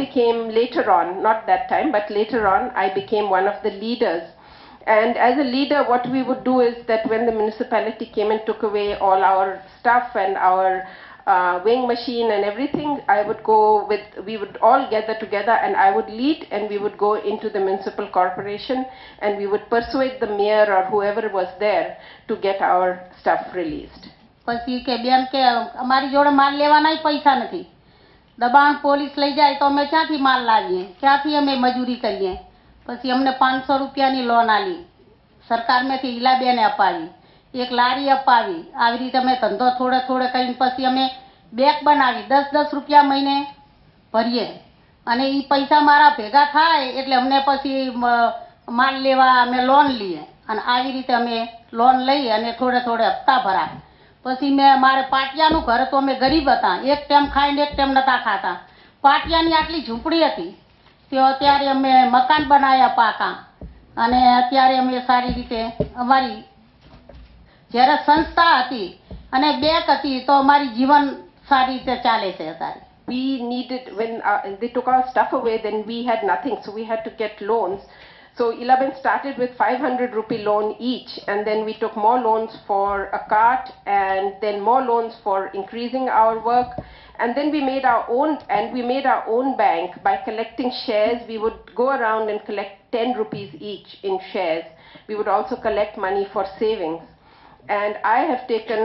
became later on, not that time, but later on, I became one of the leaders. And as a leader, what we would do is that when the municipality came and took away all our stuff and our weighing machine and everything, we would all gather together and I would lead and we would go into the municipal corporation and we would persuade the mayor or whoever was there to get our stuff released. પછી કે બેન કે અમારી જોડે માલ લેવાના પૈસા નથી, દબાણ પોલીસ લઈ જાય તો અમે ક્યાંથી માલ લાવીએ, ક્યાંથી અમે મજૂરી કરીએ. પછી અમને 500 રૂપિયાની લોન આલી સરકારમાંથી, ઈલાબેને અપાવી, એક લારી અપાવી. આવી રીતે અમે ધંધો થોડે થોડે કરીને પછી અમે બેગ બનાવી 10-10 રૂપિયા મહિને ભરીએ અને એ પૈસા મારા ભેગા થાય એટલે અમને પછી માલ લેવા અમે લોન લઈએ અને આવી રીતે અમે લોન લઈ અને થોડે થોડે હપ્તા ભરા. પછી મારે પાટિયાનું ઘર તો અમે ગરીબ હતા, એક ટાઈમ ખાઈને એક ટાઈમ નતા ખાતા. પાટિયાની આટલી ઝૂંપડી હતી, તો અત્યારે અમે મકાન બનાવ્યા પાકા અને અત્યારે અમે સારી રીતે અમારી જ્યારે સંસ્થા હતી અને બેંક હતી તો અમારી જીવન સારી રીતે ચાલે છે અત્યારે. We needed, when they took our stuff away, then we had nothing, so we had to get loans. So Ilaben started with 500 rupee loan each, and then we took more loans for a cart, and then more loans for increasing our work, and then we made our own bank by collecting shares. We would go around and collect 10 rupees each in shares. We would also collect money for savings, and I have taken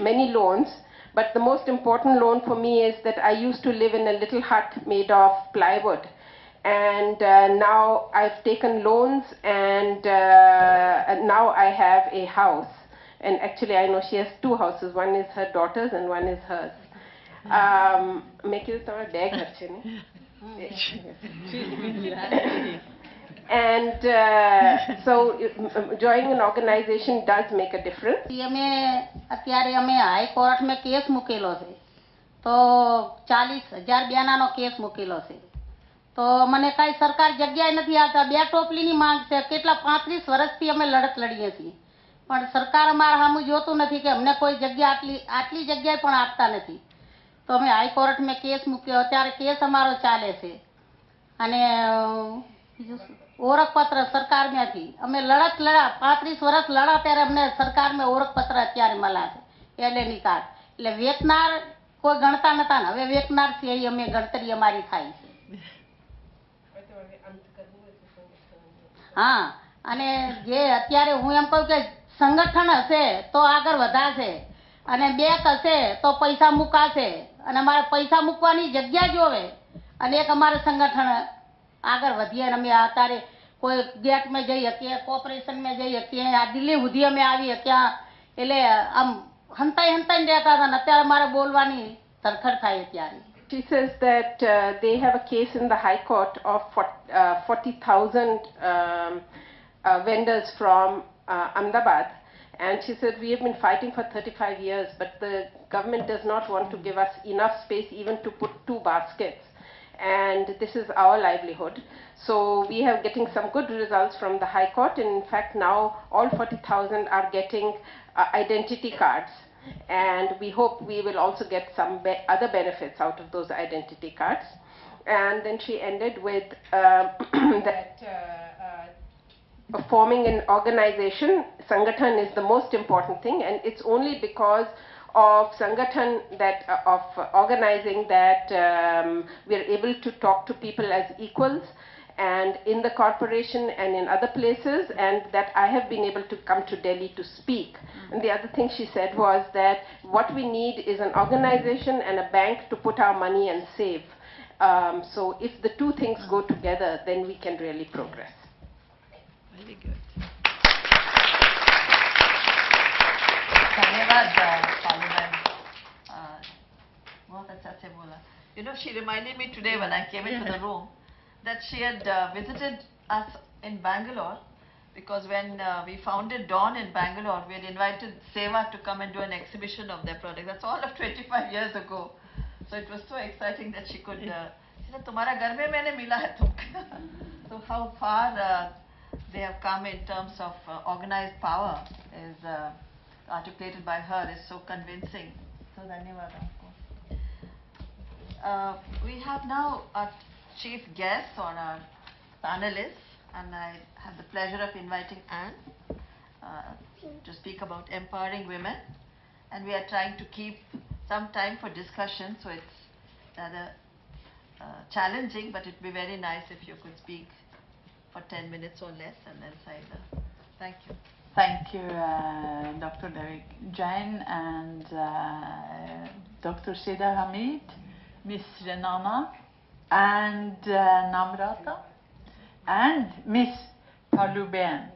many loans. But the most important loan for me is that I used to live in a little hut made of plywood. And now I've taken loans and now I have a house. And actually I know she has 2 houses. One is her daughter's and one is hers. And so joining an organization does make a difference. અત્યારે અમે high કોર્ટમાં case મૂકેલો છે તો 40,000 બેનાનો case મૂકેલો છે. તો મને કાંઈ સરકાર જગ્યાએ નથી આવતા. 2 ટોપલીની માંગ છે. કેટલા 35 વર્ષથી અમે લડત લડીએ છીએ પણ સરકાર અમારા સામું જોતું નથી કે અમને કોઈ જગ્યા આટલી જગ્યાએ પણ આપતા નથી. તો અમે હાઈકોર્ટમાં કેસ મૂક્યો. અત્યારે કેસ અમારો ચાલે છે અને ઓળખપત્ર સરકારમાંથી અમે લડત લડ્યા 35 વર્ષ લડા ત્યારે અમને સરકારમાં ઓળખપત્ર અત્યારે મળ્યા છે, એલએની કાર્ડ. એટલે વેચનાર કોઈ ગણતા નતા ને હવે વેચનાર છે એ અમે ગણતરી અમારી થાય છે. હા, અને જે અત્યારે હું એમ કહું કે સંગઠન હશે તો આગળ વધાશે અને બેંક હશે તો પૈસા મુકાશે અને અમારે પૈસા મૂકવાની જગ્યા જોવે અને એક અમારે સંગઠન આગળ વધીએ અને અમે અત્યારે કોઈ ગેટમાં જઈ શકીએ, કોર્પોરેશનમાં જઈ શકીએ, આ દિલ્હી સુધી અમે આવી શક્યા. એટલે આમ હંતાઈને રહેતા હતા ને અત્યારે મારે બોલવાની ધરખડ થાય અત્યારે. She says that they have a case in the High Court of 40,000 vendors from Ahmedabad. And she said, we have been fighting for 35 years, but the government does not want to give us enough space even to put 2 baskets. And this is our livelihood. So we are getting some good results from the High Court. And in fact, now all 40,000 are getting identity cards. And we hope we will also get some other benefits out of those identity cards. And then she ended with that forming an organization, Sangathan is the most important thing, and it's only because of Sangathan that of organizing that we are able to talk to people as equals and in the corporation and in other places, and that I have been able to come to Delhi to speak. And the other thing she said was that what we need is an organization and a bank to put our money and save. So if the 2 things go together, then we can really progress. Very good. धन्यवाद पालूबेन, बहुत अच्छा से बोला. You know, she reminded me today when I came into the room that she had visited us in Bangalore, because when we founded Dawn in Bangalore, we had invited Seva to come and do an exhibition of their product. That's all of 25 years ago. So it was so exciting that she could. She said, "Tumhara ghar mein maine mila hai tumko." So how far they have come in terms of organized power is articulated by her is so convincing. So dhanyawad aapko. We have now chief guests or our panelists, and I have the pleasure of inviting Anne to speak about empowering women. And we are trying to keep some time for discussion, so it's rather challenging, but it'd be very nice if you could speak for 10 minutes or less, and then Saida. Thank you. Thank you, Dr. Devik Jain and Dr. Seda Hamid, Miss Renana, and Namrata, and Miss Paluben.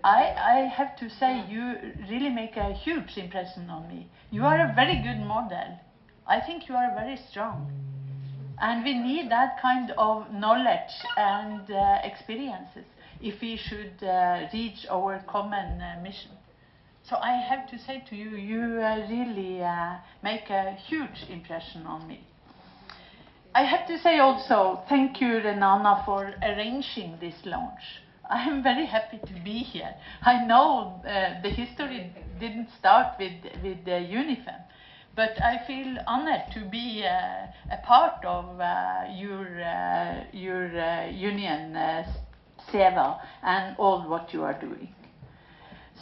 I have to say, you really make a huge impression on me. You are a very good model. I think you are very strong. And we need that kind of knowledge and experiences if we should reach our common mission. So I have to say to you, you really make a huge impression on me. I have to say also, thank you, Renana, for arranging this launch. I am very happy to be here. I know the history didn't start with UNIFEM, but I feel honored to be a part of your union, SEVA, and all what you are doing.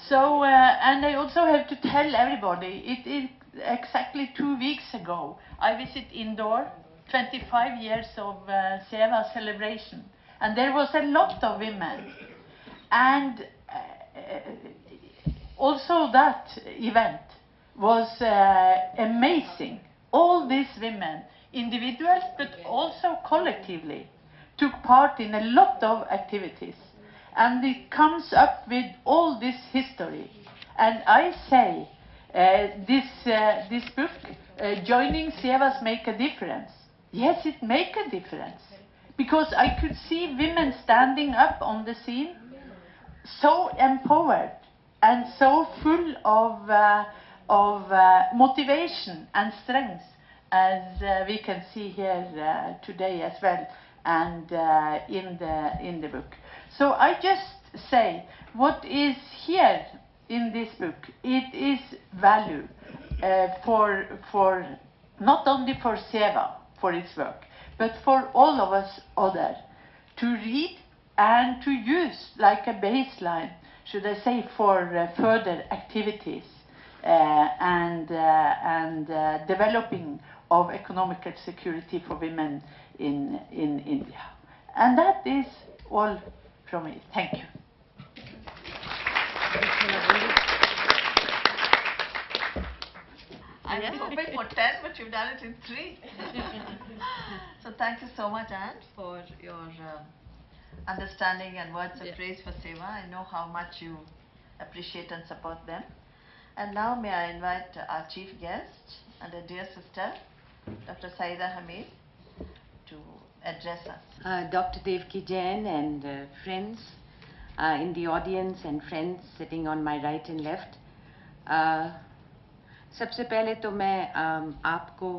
So, and I also have to tell everybody, it is exactly 2 weeks ago, I visited Indore, 25 years of SEVA celebration. And there was a lot of women. And also that event was amazing. All these women, individuals, but also collectively, took part in a lot of activities. And it comes up with all this history. And I say, this book, Joining SEVAs Make a Difference. Yes, it makes a difference. Because I could see women standing up on the scene, so empowered and so full of motivation and strength, as we can see here today as well, and in the book. So I just say, what is here in this book, it is value for not only for SEVA, for its work, but for all of us others to read and to use like a baseline, should I say, for further activities and developing of economical security for women in India. And that is all from me. Thank you. I was hoping for 10, but you've done it in 3. So thank you so much, Anne, for your understanding and words of praise for SEVA. I know how much you appreciate and support them. And now may I invite our chief guest and a dear sister, Dr. Saida Hamid, to address us. Dr. Devki Jain and friends in the audience and friends sitting on my right and left. सबसे पहले तो मैं आपको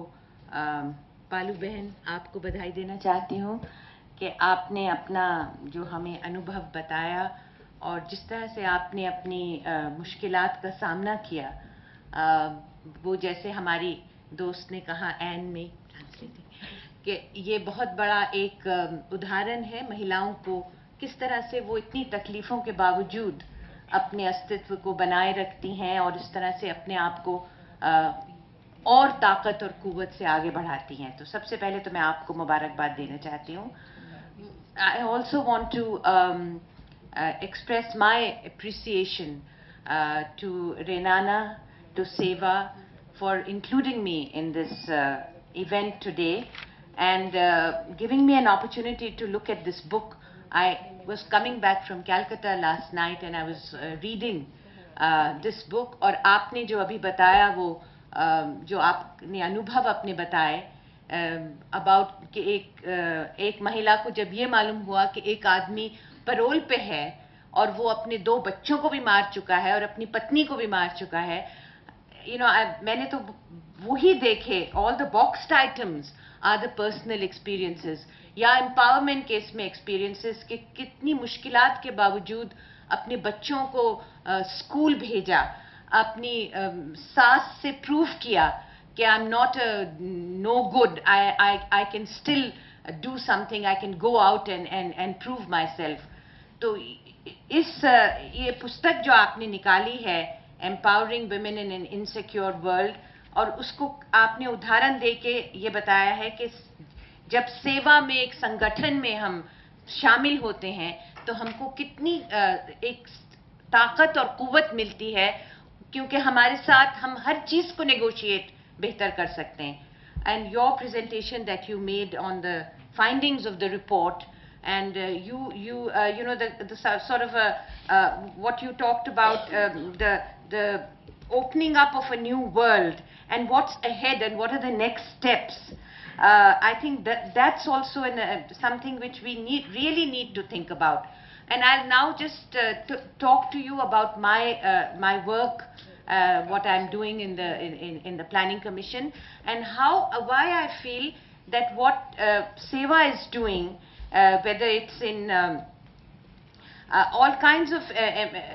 पालू बहन आपको बधाई देना चाहती हूँ कि आपने अपना जो हमें अनुभव बताया और जिस तरह से आपने अपनी मुश्किलात का सामना किया, वो जैसे हमारी दोस्त ने कहा एन में कि ये बहुत बड़ा एक उदाहरण है महिलाओं को किस तरह से वो इतनी तकलीफ़ों के बावजूद अपने अस्तित्व को बनाए रखती हैं और इस तरह से अपने आप को और ताकत और कुव्वत से आगे बढ़ाती हैं. तो सबसे पहले तो मैं आपको मुबारकबाद देना चाहती हूँ. I also want to express my appreciation to Renana, to SEVA for including me in this event today and giving me an opportunity to look at this book. I was coming back from Calcutta last night and I was reading this book और आपने जो अभी बताया वो जो आपने अनुभव अपने बताए about कि एक महिला को जब ये मालूम हुआ कि एक आदमी परोल पे है और वो अपने 2 बच्चों को भी मार चुका है और अपनी पत्नी को भी मार चुका है, you know, मैंने तो वही देखे, all the boxed items are the personal experiences या empowerment केस में experiences कि कितनी मुश्किलात के बावजूद अपने बच्चों को स्कूल भेजा, अपनी सास से प्रूव किया कि I'm not a no good, I can still do something, I can go out and prove myself. तो इस ये पुस्तक जो आपने निकाली है, Empowering Women in an Insecure World, और उसको आपने उदाहरण देके ये बताया है कि जब सेवा में एक संगठन में हम शामिल होते हैं तो हमको कितनी एक ताकत और कुव्वत मिलती है, क्योंकि हमारे साथ हम हर चीज को नेगोशिएट बेहतर कर सकते हैं. And your presentation that you made on the findings of the report, and you know the sort of what you talked about, the opening up of a new world and what's ahead and what are the next steps. I think that's also something which we really need to think about. And I'll now just talk to you about my work, what I'm doing in the Planning Commission, and why I feel that what Seva is doing, whether it's in all kinds of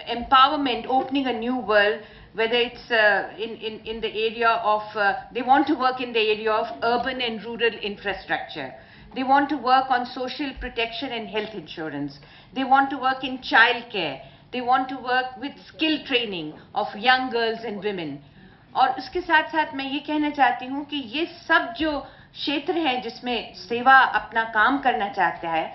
empowerment, opening a new world, whether it's in the area of, they want to work in the area of urban and rural infrastructure. They want to work on social protection and health insurance. They want to work in child care. They want to work with skill training of young girls and women. और उसके साथ साथ मैं ये कहना चाहती हूँ कि ये सब जो क्षेत्र हैं जिसमें सेवा अपना काम करना चाहता है,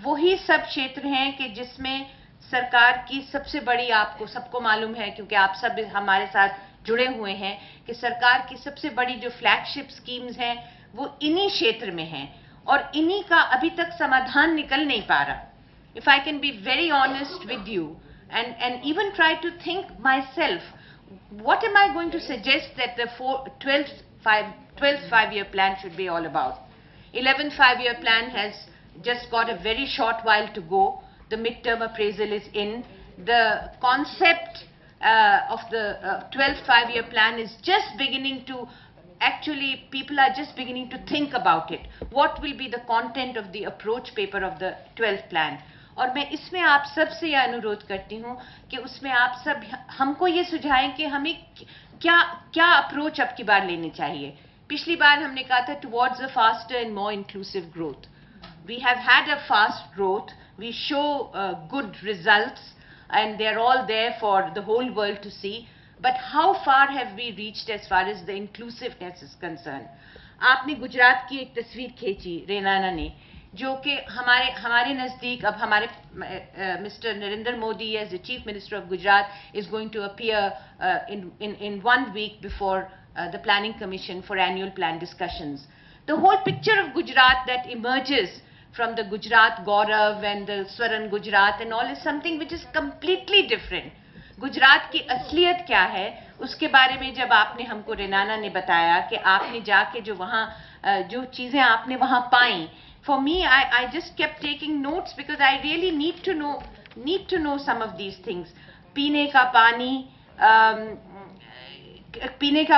वही सब क्षेत्र हैं कि जिसमें सरकार की सबसे बड़ी, आपको सबको मालूम है क्योंकि आप सब हमारे साथ जुड़े हुए हैं, कि सरकार की सबसे बड़ी जो फ्लैगशिप स्कीम्स हैं वो इन्हीं क्षेत्र में हैं, और इन्हीं का अभी तक समाधान निकल नहीं पा रहा. If I can be very honest with you and even try to think myself, what am I going to suggest that the 12th five-year plan should be all about? 11th five-year plan has just got a very short while to go. The midterm appraisal is in. The concept of the 12th five-year plan is just beginning to, actually people are just beginning to think about it. What will be the content of the approach paper of the 12th plan? और मैं इसमें आप सब से यह अनुरोध करती हूँ कि उसमें आप सब हमको ये सुझाएं कि हमें क्या अप्रोच अब की बार लेनी चाहिए. पिछली बार हमने कहा था towards a faster and more inclusive growth. We have had a fast growth. We show good results and they're all there for the whole world to see. But how far have we reached as far as the inclusiveness is concerned? आपने गुजरात की एक तस्वीर खींची रेनाना ने, जो कि हमारे नज़दीक अब हमारे Mr. Narendra Modi as the Chief Minister of Gujarat is going to appear in 1 week before the Planning Commission for annual plan discussions. The whole picture of Gujarat that emerges from the Gujarat Gaurav and the Swaran Gujarat and all is something which is completely different. Gujarat की असलियत क्या है उसके बारे में जब आपने हमको रेनाना ने बताया कि आपने जाके जो वहाँ जो चीज़ें आपने वहाँ पाई, for me I just kept taking notes because I really need to know some of these things. पीने का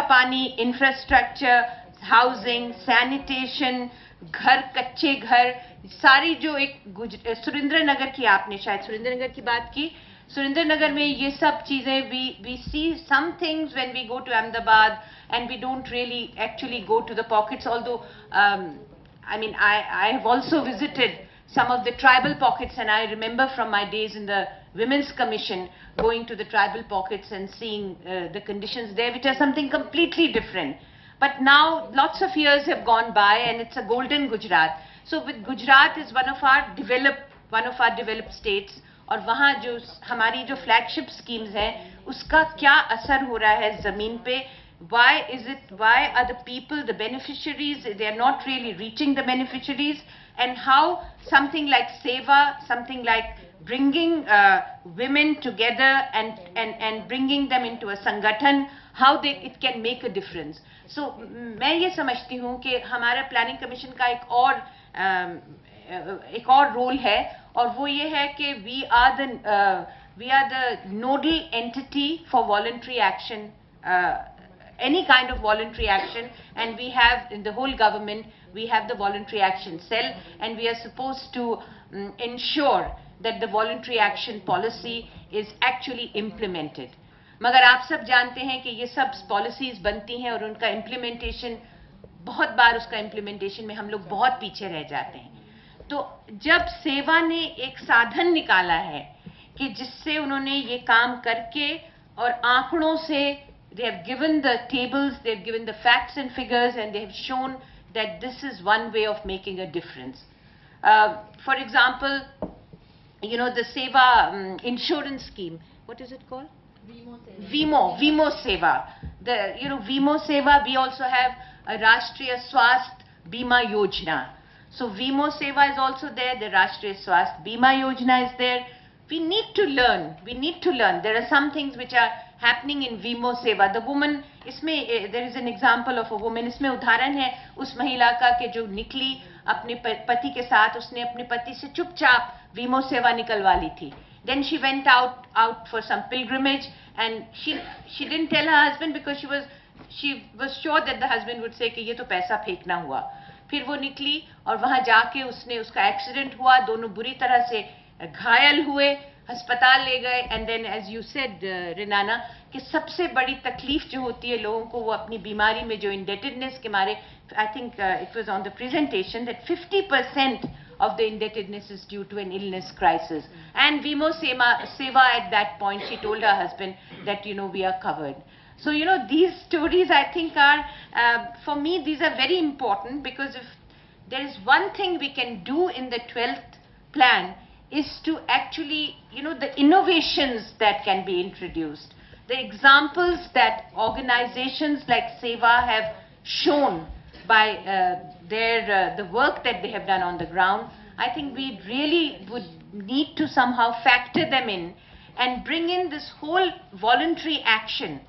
पानी, infrastructure, housing, sanitation, घर, कच्चे घर, सारी जो एक सुरेंद्रनगर की आपने शायद सुरेंद्रनगर की बात की, सुरेंद्रनगर में ये सब चीजें we see some things when we go to Ahmedabad and we don't really actually go to the pockets, although I mean I have also visited some of the tribal pockets and I remember from my days in the Women's Commission going to the tribal pockets and seeing the conditions there, which are something completely different. But now lots of years have gone by and it's a golden Gujarat. So with Gujarat is one of our developed states, और वहाँ जो हमारी जो flagship schemes हैं उसका क्या असर हो रहा है ज़मीन पे. Why are the people, the beneficiaries, they are not really reaching the beneficiaries, and how something like Seva, something like bringing women together and bringing them into a संगठन, how it can make a difference. So मैं ये समझती हूँ कि हमारा planning commission का एक और रोल है, और वो ये है कि we are the nodal entity for voluntary action, any kind of voluntary action, and we have in the whole government we have the voluntary action cell, and we are supposed to ensure that the voluntary action policy is actually implemented. मगर आप सब जानते हैं कि ये सब policies बनती हैं और उनका इम्प्लीमेंटेशन बहुत बार उसका इम्प्लीमेंटेशन में हम लोग बहुत पीछे रह जाते हैं। तो जब सेवा ने एक साधन निकाला है कि जिससे उन्होंने ये काम करके और आंकड़ों से they have given the tables, they have given the facts and figures, and they have shown that this is one way of making a difference. For example, you know, the Seva insurance scheme, what is it called? Vimo Seva. The, you know, Vimo Seva, we also have a Rashtriya Swasth Bima Yojana. So Vimo Seva is also there, the Rashtriya Swasth Bima Yojana is there. We need to learn, There are some things which are happening in Vimo Seva. The woman, इसमें there is an example of a woman, इसमें उदाहरण है उस महिला का कि जो निकली अपने पति के साथ, उसने अपने पति से चुपचाप Vimo Seva निकलवा ली थी. Then she went out for some pilgrimage, and she didn't tell her husband because she was sure that the husband would say कि ये तो पैसा फेंकना हुआ. फिर वो निकली और वहाँ जाके उसका एक्सीडेंट हुआ, दोनों बुरी तरह से घायल हुए, अस्पताल ले गए. And then as you said रिनाना कि सबसे बड़ी तकलीफ जो होती है लोगों को वो अपनी बीमारी में जो इंडेटेडनेस के मारे, I think it was on the presentation that 50% of the indebtedness is due to an illness crisis. And Vimo Seva at that point, she told her husband that, you know, we are covered. So, you know, these stories I think are, for me, these are very important, because if there is one thing we can do in the 12th plan is to actually, you know, the innovations that can be introduced, the examples that organizations like Seva have shown by the work that they have done on the ground. I think we really would need to somehow factor them in and bring in this whole voluntary action.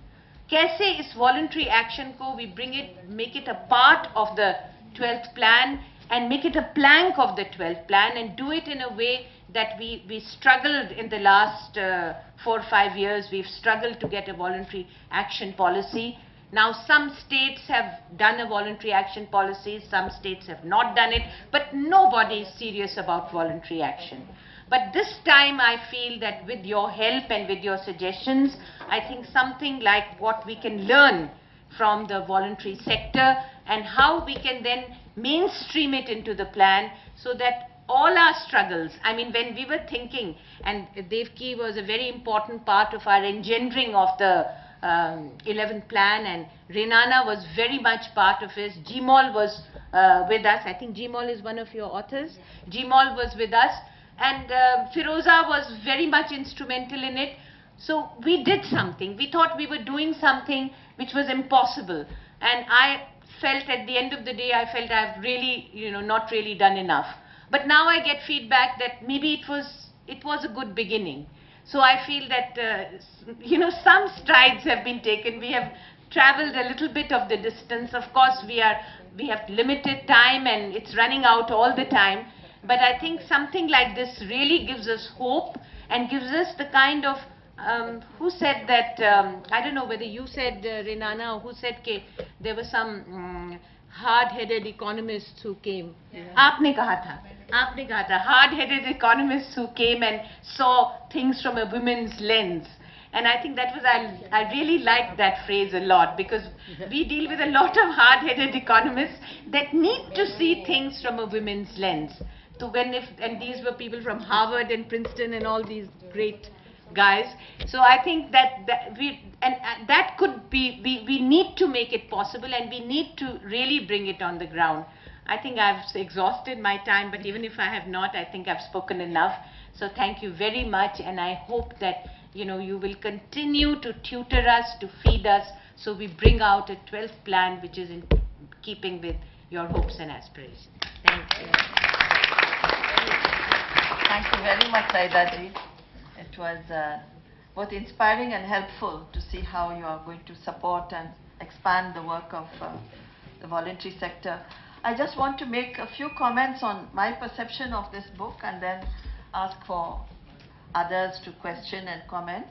कैसे इस voluntary action को we bring it, make it a part of the 12th plan and make it a plank of the 12th plan, and do it in a way that we struggled in the last 4 or 5 years. We've struggled to get a voluntary action policy. Now some states have done a voluntary action policy, some states have not done it, but nobody is serious about voluntary action. But this time I feel that with your help and with your suggestions, I think something like what we can learn from the voluntary sector and how we can then mainstream it into the plan, so that all our struggles, I mean, when we were thinking, and Devki was a very important part of our engendering of the 11th plan, and Renana was very much part of it. Jimol was with us. I think Jimol is one of your authors. Jimol was with us, and Firoza was very much instrumental in it. So we did something. We thought we were doing something which was impossible, and I felt at the end of the day, I felt I've really, you know, not really done enough. But now I get feedback that maybe it was a good beginning. So I feel that, you know, some strides have been taken. We have traveled a little bit of the distance. Of course, we have limited time and it's running out all the time. But I think something like this really gives us hope and gives us the kind of, who said that, I don't know whether you said, Renana, or who said that there were some hard-headed economists who came. आपने कहा था, hard-headed economists who came and saw things from a women's lens. And I think that was, I really liked that phrase a lot, because we deal with a lot of hard-headed economists that need to see things from a women's lens. So and these were people from Harvard and Princeton and all these great guys. So I think that that could be, we need to make it possible, and we need to really bring it on the ground. I think I've exhausted my time, but even if I have not, I think I've spoken enough. So thank you very much, and I hope that, you know, you will continue to tutor us, to feed us, so we bring out a 12th plan which is in keeping with your hopes and aspirations. Thank you. Thank you very much, Saida ji. It was both inspiring and helpful to see how you are going to support and expand the work of the voluntary sector. I just want to make a few comments on my perception of this book and then ask for others to question and comment.